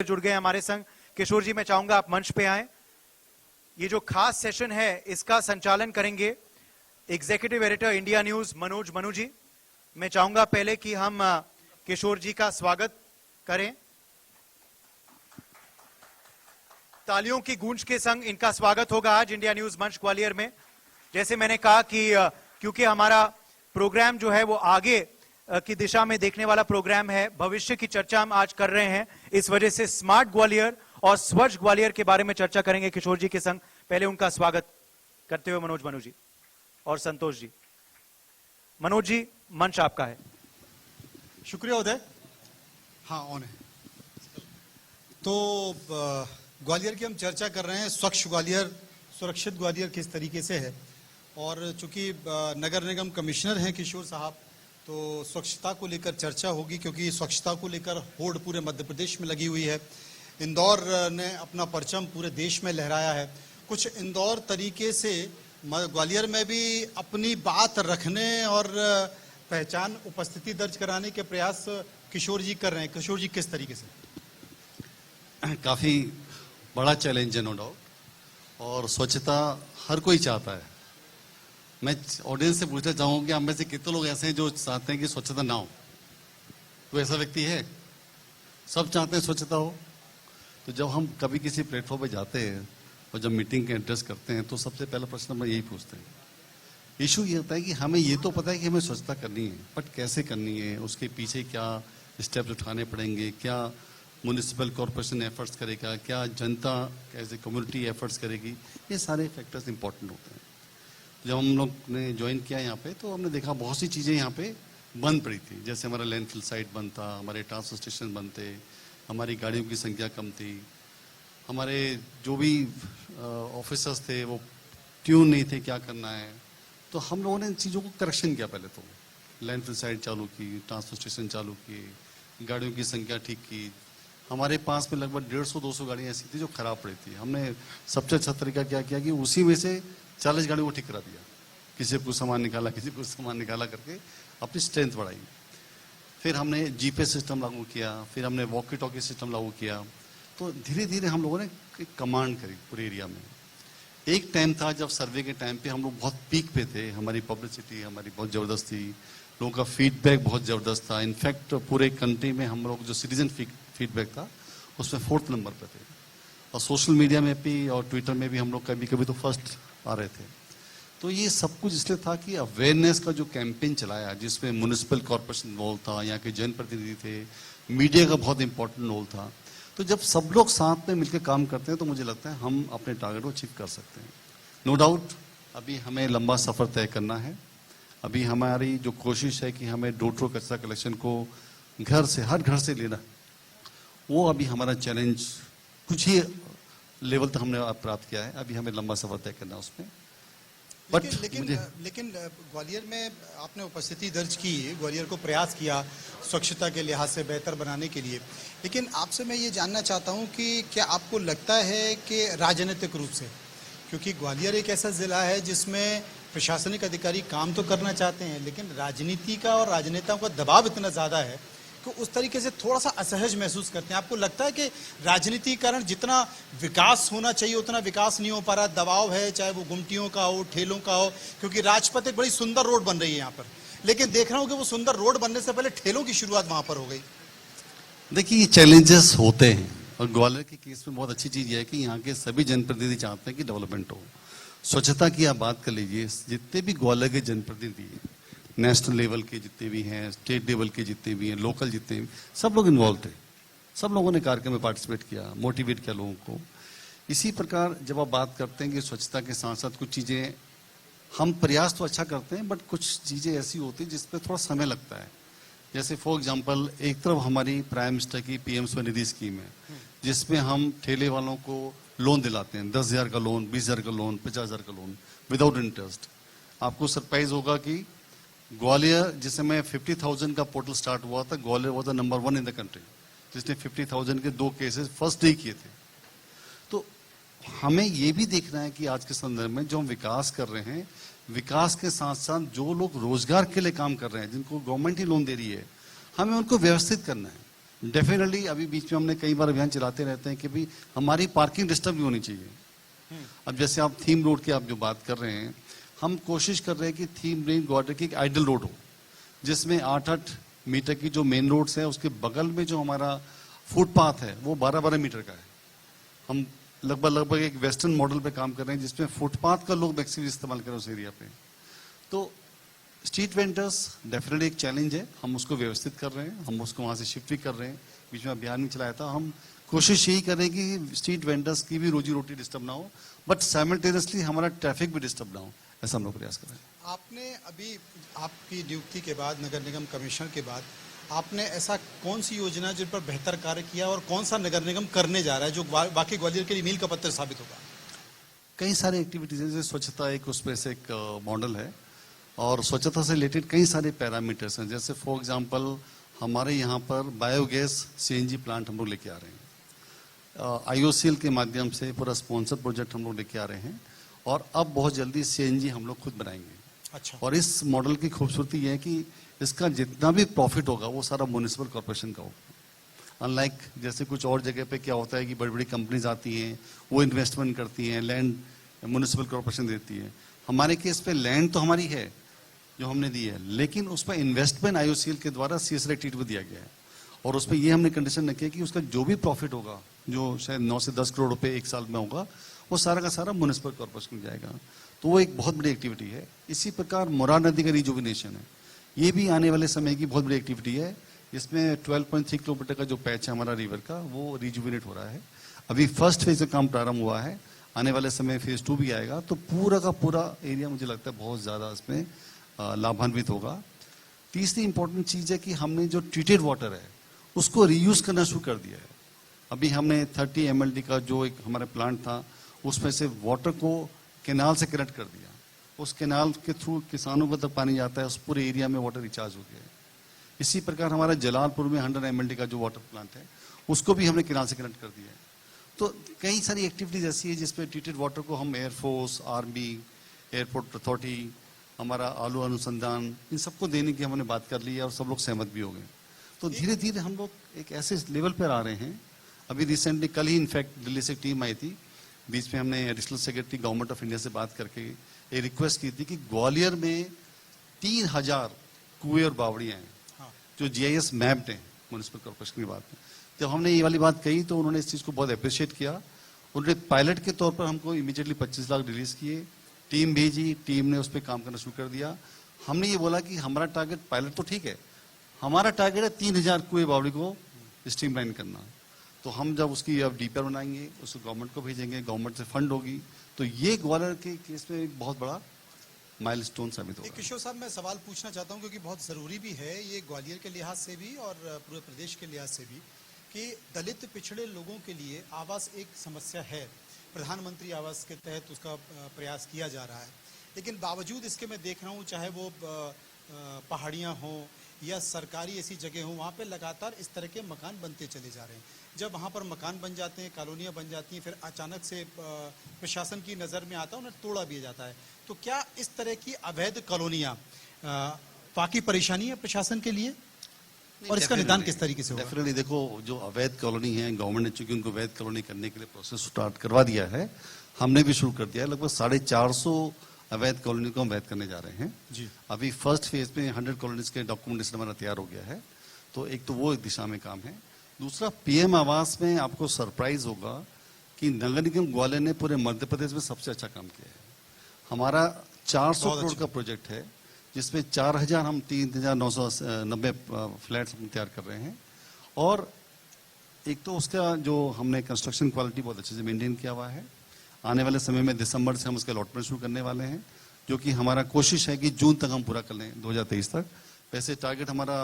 जुड़ गए हमारे संग। किशोर जी, मैं चाहूंगा आप मंच पे आए। ये जो खास सेशन है इसका संचालन करेंगे executive editor India News Manoj Manu ji. मैं चाहूंगा पहले कि हम किशोर जी का स्वागत करें। तालियों की गूंज के संग इनका स्वागत होगा आज इंडिया न्यूज मंच ग्वालियर में। जैसे मैंने कहा कि क्योंकि हमारा प्रोग्राम जो है वो आगे की दिशा में देखने वाला प्रोग्राम है, भविष्य की चर्चा हम आज कर रहे हैं, इस वजह से स्मार्ट ग्वालियर और स्वच्छ ग्वालियर के बारे में चर्चा करेंगे किशोर जी के संग। पहले उनका स्वागत करते हुए मनोज मनु जी और संतोष जी। मनोज जी, मंच आपका है। शुक्रिया उदय। हाँ, ऑन है। तो ग्वालियर की हम चर्चा कर रहे हैं, स्वच्छ ग्वालियर, सुरक्षित ग्वालियर किस तरीके से है। और चूंकि नगर निगम कमिश्नर हैं किशोर साहब, तो स्वच्छता को लेकर चर्चा होगी, क्योंकि स्वच्छता को लेकर होड़ पूरे मध्य प्रदेश में लगी हुई है। इंदौर ने अपना परचम पूरे देश में लहराया है। कुछ इंदौर तरीके से ग्वालियर में भी अपनी बात रखने और पहचान, उपस्थिति दर्ज कराने के प्रयास किशोर जी कर रहे हैं। किशोर जी, किस तरीके से? काफ़ी बड़ा चैलेंज है, नो डाउट, और स्वच्छता हर कोई चाहता है। मैं ऑडियंस से पूछना चाहूँगा कि आप में से कितने लोग ऐसे हैं जो चाहते हैं कि स्वच्छता ना हो? तो ऐसा व्यक्ति है? सब चाहते हैं स्वच्छता हो। तो जब हम कभी किसी प्लेटफॉर्म पे जाते हैं और जब मीटिंग के एड्रेस करते हैं तो सबसे पहला प्रश्न हम यही पूछते हैं। इशू ये होता है कि हमें ये तो पता है कि हमें स्वच्छता करनी है, बट कैसे करनी है, उसके पीछे क्या स्टेप्स उठाने पड़ेंगे, क्या म्युनिसिपल कॉरपोरेशन एफर्ट्स करेगा, क्या जनता कैसे कम्युनिटी एफर्ट्स करेगी, ये सारे फैक्टर्स इंपॉर्टेंट होते हैं। जब हम लोग ने ज्वाइन किया यहाँ पे तो हमने देखा बहुत सी चीज़ें यहाँ पे बंद पड़ी थी। जैसे हमारा लैंडफिल साइट बंद था, हमारे ट्रांसफर स्टेशन बंद थे, हमारी गाड़ियों की संख्या कम थी, हमारे जो भी ऑफिसर्स थे वो ट्यून नहीं थे क्या करना है। तो हम लोगों ने इन चीज़ों को करेक्शन किया। पहले तो लैंडफिल साइट चालू की, ट्रांसफर स्टेशन चालू किए, गाड़ियों की संख्या ठीक की। हमारे पास में लगभग 150-200 गाड़ियाँ ऐसी थी जो खराब पड़ी थी। हमने सबसे अच्छा तरीका क्या किया कि उसी में से 40 गाड़ियों को ठीक करा दिया। किसी को सामान निकाला, किसी को सामान निकाला करके अपनी स्ट्रेंथ बढ़ाई। फिर हमने जीपीएस सिस्टम लागू किया, फिर हमने वॉकी टॉकी सिस्टम लागू किया। तो धीरे धीरे हम लोगों ने एक कमांड करी पूरे एरिया में। एक टाइम था जब सर्वे के टाइम पे हम लोग बहुत पीक पे थे, हमारी पब्लिसिटी हमारी बहुत ज़बरदस्त थी, लोगों का फीडबैक बहुत ज़बरदस्त था। इनफैक्ट पूरे कंट्री में हम लोग जो सिटीजन फीडबैक था उसमें 4th नंबर पे थे। और सोशल मीडिया में भी और ट्विटर में भी हम लोग कभी कभी तो फर्स्ट आ रहे थे। तो ये सब कुछ इसलिए था कि अवेयरनेस का जो कैंपेन चलाया, जिसमें म्युनिसिपल कॉरपोरेशन रोल था, यहाँ के जनप्रतिनिधि थे, मीडिया का बहुत इंपॉर्टेंट रोल था। तो जब सब लोग साथ में मिलकर काम करते हैं तो मुझे लगता है हम अपने टारगेट को अचीव कर सकते हैं। नो डाउट अभी हमें लंबा सफ़र तय करना है। अभी हमारी जो कोशिश है कि हमें डोर टू कचरा कलेक्शन को घर से, हर घर से लेना, वो अभी हमारा चैलेंज कुछ ही लेवल तक हमने प्राप्त किया है। अभी हमें लंबा सफ़र तय करना है उसमें। लेकिन ग्वालियर में आपने उपस्थिति दर्ज की, ग्वालियर को प्रयास किया स्वच्छता के लिहाज से बेहतर बनाने के लिए। लेकिन आपसे मैं ये जानना चाहता हूँ कि क्या आपको लगता है कि राजनीतिक रूप से, क्योंकि ग्वालियर एक ऐसा ज़िला है जिसमें प्रशासनिक अधिकारी काम तो करना चाहते हैं, लेकिन राजनीति का और राजनेताओं का दबाव इतना ज़्यादा है कि उस तरीके से थोड़ा सा असहज महसूस करते हैं। आपको लगता है कि राजनीति के कारण जितना विकास होना चाहिए उतना विकास नहीं हो पा रहा, दबाव है, चाहे वो गुमटियों का हो, ठेलों का हो, क्योंकि राजपथ एक बड़ी सुंदर रोड बन रही है यहाँ पर, लेकिन देख रहा हूँ कि वो सुंदर रोड बनने से पहले ठेलों की शुरुआत वहाँ पर हो गई। देखिए, ये चैलेंजेस होते हैं, और ग्वालियर के केस में बहुत अच्छी चीज़ यह है कि यहाँ के सभी जनप्रतिनिधि चाहते हैं कि डेवलपमेंट हो। स्वच्छता की आप बात कर लीजिए, जितने भी ग्वालियर के जनप्रतिनिधि, नेशनल लेवल के जितने भी हैं, स्टेट लेवल के जितने भी हैं, लोकल जितने भी, सब लोग इन्वॉल्व थे। सब लोगों ने कार्यक्रम में पार्टिसिपेट किया, मोटिवेट किया लोगों को। इसी प्रकार जब आप बात करते हैं कि स्वच्छता के साथ साथ कुछ चीज़ें, हम प्रयास तो अच्छा करते हैं, बट कुछ चीज़ें ऐसी होती हैं जिसपे थोड़ा समय लगता है। जैसे फॉर एग्जांपल, एक तरफ हमारी प्राइम मिनिस्टर की PM स्वनिधि स्कीम है, जिसमें हम ठेले वालों को लोन दिलाते हैं, 10,000 का लोन, 20,000 का लोन, 50,000 का लोन विदाउट इंटरेस्ट। आपको सरप्राइज होगा कि ग्वालियर, जिस समय 50,000 का पोर्टल स्टार्ट हुआ था, Gwalior was the number 1 in the country, जिसने 50,000 के 2 केसेस फर्स्ट डे किए थे। तो हमें ये भी देखना है कि आज के संदर्भ में जो हम विकास कर रहे हैं, विकास के साथ साथ जो लोग रोजगार के लिए काम कर रहे हैं, जिनको गवर्नमेंट ही लोन दे रही है, हमें उनको व्यवस्थित करना है। डेफिनेटली अभी बीच में हमने कई बार अभियान चलाते रहते हैं कि भाई हमारी पार्किंग डिस्टर्ब भी होनी चाहिए। अब जैसे आप थीम रोड की आप जो बात कर रहे हैं, हम कोशिश कर रहे हैं कि थीम रिंग ग्वालियर की एक आइडल रोड हो, जिसमें 8-8 मीटर की जो मेन रोड्स है उसके बगल में जो हमारा फुटपाथ है वो 12-12 मीटर का है। हम लगभग एक वेस्टर्न मॉडल पे काम कर रहे हैं जिसमें फुटपाथ का लोग मैक्सिमम इस्तेमाल करें उस एरिया पे। तो स्ट्रीट वेंडर्स डेफिनेटली एक चैलेंज है, हम उसको व्यवस्थित कर रहे हैं, हम उसको वहाँ से शिफ्ट भी कर रहे हैं। बीच में अभियान भी चलाया था, हम कोशिश यही कर रहे हैं कि स्ट्रीट वेंडर्स की भी रोजी रोटी डिस्टर्ब ना हो, बट साइमल्टेनियसली हमारा ट्रैफिक भी डिस्टर्ब ना हो, ऐसा हम लोग प्रयास कर रहे हैं। आपने अभी आपकी नियुक्ति के बाद, नगर निगम कमिश्नर के बाद, आपने ऐसा कौन सी योजना जिन पर बेहतर कार्य किया और कौन सा नगर निगम करने जा रहा है जो बाकी ग्वालियर के लिए मील का पत्थर साबित होगा? कई सारे एक्टिविटीज हैं, जैसे स्वच्छता एक उसमें से एक मॉडल है, और स्वच्छता से रिलेटेड कई सारे पैरामीटर्स हैं। जैसे फॉर एग्जांपल हमारे यहाँ पर बायोगैस सीएनजी प्लांट हम लोग लेके आ रहे हैं, आईओसीएल के माध्यम से पूरा स्पॉन्सर प्रोजेक्ट हम लोग लेके आ रहे हैं, और अब बहुत जल्दी सीएनजी हम लोग खुद बनाएंगे। अच्छा। और इस मॉडल की खूबसूरती ये है कि इसका जितना भी प्रॉफिट होगा वो सारा म्युनिसिपल कॉर्पोरेशन का होगा। अनलाइक जैसे कुछ और जगह पे क्या होता है कि बड़ी बड़ी कंपनीज आती हैं, वो इन्वेस्टमेंट करती हैं, लैंड म्युनिसिपल कॉर्पोरेशन देती है। हमारे केस पे लैंड तो हमारी है जो हमने दी है, लेकिन उस पर इन्वेस्टमेंट आईओसीएल के द्वारा सीएसआर एक्टिविटी को दिया गया है, और उसमें ये हमने कंडीशन रखी है कि उसका जो भी प्रॉफिट होगा, जो शायद 9 से 10 करोड़ रुपए एक साल में होगा, वो सारा का सारा म्युनिसिपल कॉर्पोरेशन में जाएगा। तो वो एक बहुत बड़ी एक्टिविटी है। इसी प्रकार मोरार नदी का रिजुविनेशन है, ये भी आने वाले समय की बहुत बड़ी एक्टिविटी है, जिसमें 12.3 किलोमीटर का जो पैच है हमारा रिवर का, वो रिजुविनेट हो रहा है। अभी फर्स्ट फेज का काम प्रारंभ हुआ है, आने वाले समय फेज 2 भी आएगा, तो पूरा का पूरा एरिया मुझे लगता है बहुत ज्यादा इसमें लाभान्वित होगा। तीसरी इंपॉर्टेंट चीज है कि हमने जो ट्रीटेड वाटर है उसको रीयूज करना शुरू कर दिया है। अभी हमने 30 MLD का जो एक हमारा प्लांट था, उसमें से वाटर को कैनाल से कनेक्ट कर दिया, उस कैनाल के थ्रू किसानों को तक पानी जाता है, उस पूरे एरिया में वाटर रिचार्ज हो गया है। इसी प्रकार हमारा जलालपुर में 100 MLD का जो वाटर प्लांट है उसको भी हमने कैनाल से कनेक्ट कर दिया है। तो कई सारी एक्टिविटीज ऐसी है जिसपे ट्रीटेड वाटर को हम एयरफोर्स, आर्मी, एयरपोर्ट अथॉरिटी, हमारा आलू अनुसंधान, इन सबको देने की हमने बात कर ली है और सब लोग सहमत भी हो गए। तो धीरे धीरे हम लोग एक ऐसे लेवल पर आ रहे हैं। अभी रिसेंटली कल ही इनफैक्ट दिल्ली से एक टीम आई थी, बीच में हमने additional secretary government of India से बात करके एक रिक्वेस्ट की थी कि ग्वालियर में 3000 कुएं और बावड़ियां हैं। हाँ। जो जीआईएस मैप्ड हैं म्युनिसिपल कॉर्पोरेशन की बात में। जब हमने ये वाली बात कही तो उन्होंने इस चीज को बहुत अप्रिशिएट किया। उन्होंने पायलट के तौर पर हमको इमीडिएटली 25 लाख रिलीज किए, टीम भेजी, टीम ने उस पर काम करना शुरू कर दिया। हमने ये बोला कि हमारा टारगेट पायलट तो ठीक है, हमारा टारगेट है 3000 कुएं बावड़ी को स्ट्रीमलाइन करना। तो हम जब उसकी अब डीपीआर बनाएंगे, उसको गवर्नमेंट को भेजेंगे, गवर्नमेंट से फंड होगी, तो ये ग्वालियर के केस में एक बहुत बड़ा माइलस्टोन साबित होगा। किशोर साहब, मैं सवाल पूछना चाहता हूं क्योंकि बहुत जरूरी भी है ये ग्वालियर के लिहाज से भी और पूरे प्रदेश के लिहाज से भी, कि दलित पिछड़े लोगों के लिए आवास एक समस्या है। प्रधानमंत्री आवास के तहत उसका प्रयास किया जा रहा है, लेकिन बावजूद इसके मैं देख रहा हूँ चाहे वो पहाड़ियाँ हों या सरकारी ऐसी जगह हो, वहाँ पे लगातार इस तरह के मकान बनते चले जा रहे हैं। जब वहाँ पर मकान बन जाते हैं, कॉलोनियाँ बन जाती हैं, फिर अचानक से प्रशासन की नज़र में आता है, उन्हें तोड़ा भी जाता है। तो क्या इस तरह की अवैध कॉलोनियाँ वाकई परेशानी है प्रशासन के लिए, और इसका निदान किस तरीके से होगा? डेफिनेटली देखो, जो अवैध कॉलोनी है, गवर्नमेंट ने चूंकि उनको अवैध कॉलोनी करने के लिए प्रोसेस स्टार्ट करवा दिया है, हमने भी शुरू कर दिया है। लगभग 450 अवैध कॉलोनी को हम वैध करने जा रहे हैं जी। अभी फर्स्ट फेज में 100 कॉलोनीज के डॉक्यूमेंटेशन हमारा तैयार हो गया है। तो एक तो वो एक दिशा में काम है। दूसरा, पीएम आवास में आपको सरप्राइज होगा कि नगर निगम ग्वालियर ने पूरे मध्य प्रदेश में सबसे अच्छा काम किया है। हमारा 400 करोड़ का प्रोजेक्ट है, जिसमें 4000 हम 3990 फ्लैट्स हम तैयार कर रहे हैं। और एक तो उसका जो हमने कंस्ट्रक्शन क्वालिटी बहुत अच्छे से मेंटेन किया हुआ है। आने वाले समय में दिसंबर से हम उसका अलॉटमेंट शुरू करने वाले हैं, जो कि हमारा कोशिश है कि जून तक हम पूरा कर लें, 2023 तक। वैसे टारगेट हमारा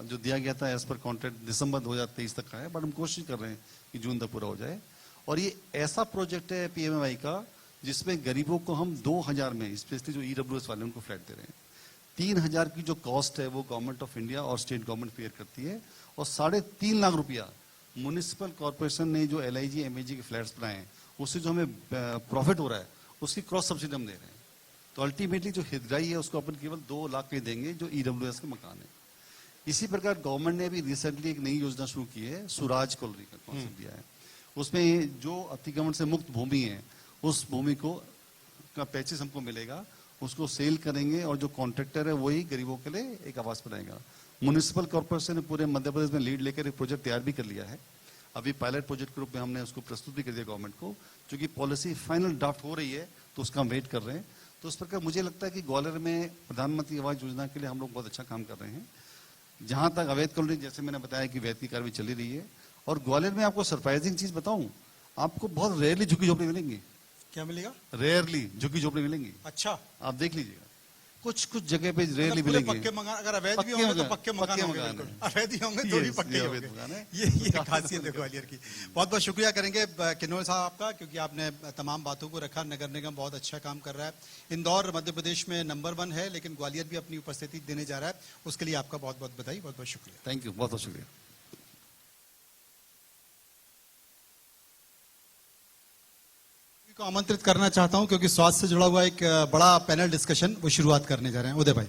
जो दिया गया था एज पर कॉन्ट्रैक्ट दिसंबर 2023 तक का है, बट हम कोशिश कर रहे हैं कि जून तक पूरा हो जाए। और ये ऐसा प्रोजेक्ट है पीएमएवाई का जिसमें गरीबों को हम 2000 में, स्पेशली जो ईडब्ल्यूएस वाले उनको फ्लैट दे रहे हैं। 3000 की जो कॉस्ट है वो गवर्नमेंट ऑफ इंडिया और स्टेट गवर्नमेंट पेयर करती है, और 3.5 लाख रुपया म्युनिसिपल कॉर्पोरेशन ने जो LIG MAG के फ्लैट्स बनाए हैं, उससे जो हमें प्रॉफिट हो रहा है उसकी क्रॉस सब्सिडी हम दे रहे हैं। तो अल्टीमेटली जो हितग्राही है उसको अपन केवल 2 लाख के देंगे, जो EWS के मकान है। इसी प्रकार गवर्नमेंट ने भी रिसेंटली एक नई योजना शुरू की है, सुराज कॉलोनी का कॉन्सेप्ट दिया है। उसमें जो अतिक्रमण से मुक्त भूमि है उस भूमि को का पैचेस हमको मिलेगा, उसको सेल करेंगे और जो कॉन्ट्रैक्टर है वही गरीबों के लिए एक आवास बनाएगा। म्युनिसिपल कॉर्पोरेशन ने पूरे मध्य प्रदेश में लीड लेकर एक प्रोजेक्ट तैयार भी कर लिया है। अभी पायलट प्रोजेक्ट के रूप में हमने उसको प्रस्तुत भी कर दिया गवर्नमेंट को, क्योंकि पॉलिसी फाइनल ड्राफ्ट हो रही है तो उसका हम वेट कर रहे हैं। तो इस प्रकार मुझे लगता है कि ग्वालियर में प्रधानमंत्री आवास योजना के लिए हम लोग बहुत अच्छा काम कर रहे हैं। जहां तक अवैध कॉलोनी, जैसे मैंने बताया कि वैध की कार्रवाई चली रही है। और ग्वालियर में आपको सरप्राइजिंग चीज बताऊं, आपको बहुत रेयरली झुग्गी झोपड़ी मिलेंगी। क्या मिलेगा? रेयरली झुग्गी झोपड़ी मिलेंगी। अच्छा, आप देख लीजिएगा, कुछ कुछ जगह पे रेयरली पूरे मिलेंगी। पक्के मकान, अगर अवैध भी होंगे तो पक्के मकान होंगे, बिल्कुल। अवैध ही होंगे तो भी पक्के होंगे। ये खासियत है ग्वालियर की। बहुत बहुत शुक्रिया करेंगे किन्नौर साहब आपका, क्योंकि आपने तमाम बातों को रखा। नगर निगम बहुत अच्छा काम कर रहा है। इंदौर मध्य प्रदेश में नंबर 1 है, लेकिन ग्वालियर भी अपनी उपस्थिति देने जा रहा है। उसके लिए आपका बहुत बहुत बधाई, बहुत बहुत शुक्रिया। थैंक यू, बहुत बहुत शुक्रिया। को आमंत्रित करना चाहता हूं, क्योंकि स्वास्थ्य से जुड़ा हुआ एक बड़ा पैनल डिस्कशन वो शुरुआत करने जा रहे हैं। उदय भाई।